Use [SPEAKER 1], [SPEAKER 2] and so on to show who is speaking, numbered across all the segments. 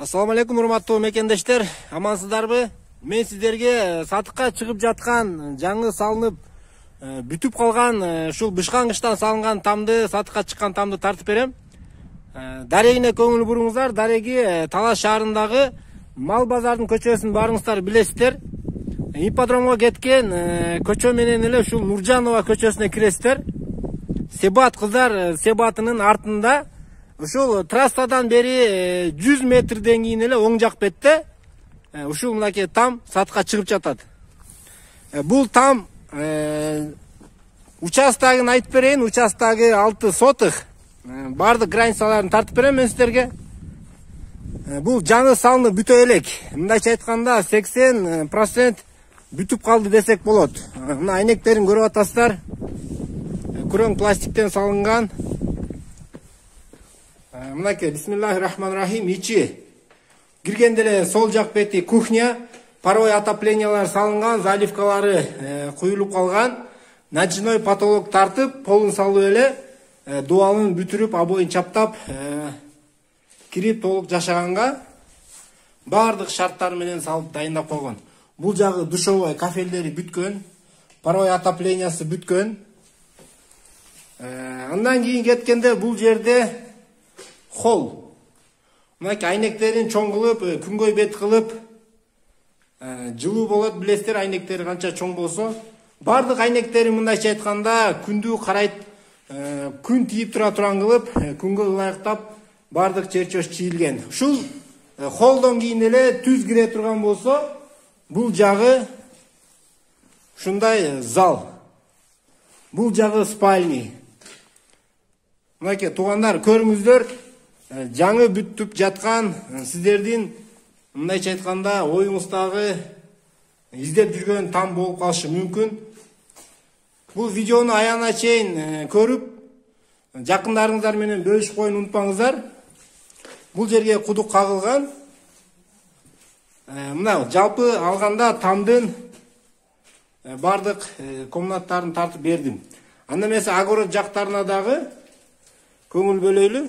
[SPEAKER 1] Assalamu alaikum урматтуу мекендештер, амансыздарбы? Мен сиздерге сатыкка чыгып жаткан, жаңы салынып, бүтүп калган, ушул бышкаңычтан салынган тамды, сатыкка чыккан тамды тартып берем. Дарегине көңүл буруңуздар. Дареги Талас шаарындагы Мал базардын көчөсүн барыңыздар билесиздер. Ипподромго кеткен көчө менен эле ушул Нуржанова көчөсүнө киресиздер. Себат кыздар себатынын артында ушул трассадан бери 100 метрден кийин эле оң жак бетте ушул мынакей там сатыкка чыгып жатат. Бул там участогун айтып берейин. Участогу 6 сотых. Бардык границаларын тартып берем мен сиздерге. Бул жаңы салынып бүтө элек. Мындайча айтканда 80% бүтүп калды десек болот. Мына айнектерин көрүп атасыздар. Күрөң пластиктен салынган. Мынакей бисмиллахир-рахманир-рахим. Ичи киргенде эле сол жак бети кухня, паровой отоплениялар салынган, заливкалары куюлуп калган. Ночной потолок тартып, полун салып эле дуалын бүтүрүп, обоюн чаптап, кирип толук жашаганга бардык шарттар менен салып дайындап койгон. Бул жагы душевой кафелдери бүткөн, паровой отоплениясы бүткөн. Андан кийин кеткенде бул жерде холл. Мынакей айнектерин чоң кылып, күнгөй бет кылып, жылуу болот, билесиздер, айнектери канча чоң болсо. Бардык айнектери мындайча айтканда күндү карайт, күн тийип туран кылып, күнгө ылайыктап бардык черчөш чийилген. Ушул холлдон кийин эле түз кире турган болсо, бул жагы ушундай зал. Бул жагы спальни. Мынакей туугандар, көрүңүздөр, жаңы бүтүп жаткан сиздердин мындайча айтканда оюңуздагы издеп жүргөн там болуп калышы мүмкүн. Бул видеону аягына чейин көрүп, жакындарыңыздар менен бөлүшүп коюуну унутпаңыздар. Бул жерге кудук кагылган. Мына жалпы алганда тамдын бардык комнаттарын тартып бердим. Анда эмесе огород жактарына дагы көңүл бөлөйлү.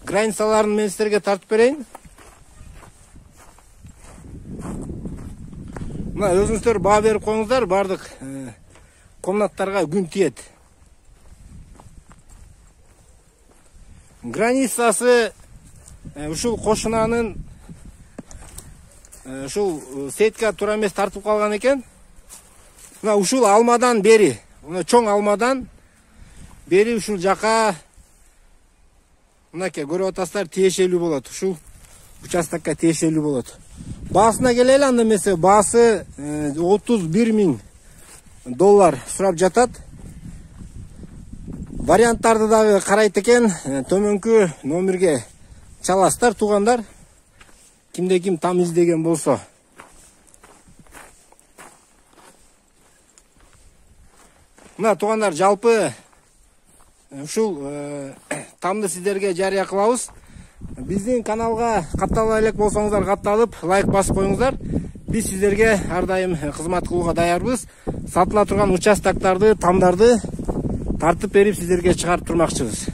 [SPEAKER 1] Границаларын мен сиздерге тартып берейин. Мына өзүңүздөр баа берип коюңуздар, бардык комнаттарга күн тиет. Границасы ушул кошунанын ушул сетка туура эмес тартып калган экен. Мына ушул алмадан бери, мына чоң алмадан бери ушул жака мынакей көрүп атасыздар, тиешелүү болот. Ушул участокко тиешелүү болот. Баасына келели, анда эмесе баасы $31 000 сурап жатат. Варианттарды дагы карайт экен, төмөнкү номерге чаласыздар туугандар. Кимде ким там издеген болсо. Мына туугандар, жалпы ушул тамды сиздерге жарыя кылабыз. Биздин каналга каттала элек болсоңуздар, катталып, лайк басып коюңуздар. Биз сиздерге ар дайым кызмат кылууга даярбыз. Сатыла турган участоктарды, тамдарды тартып берип сиздерге чыгарып турмакчыбыз.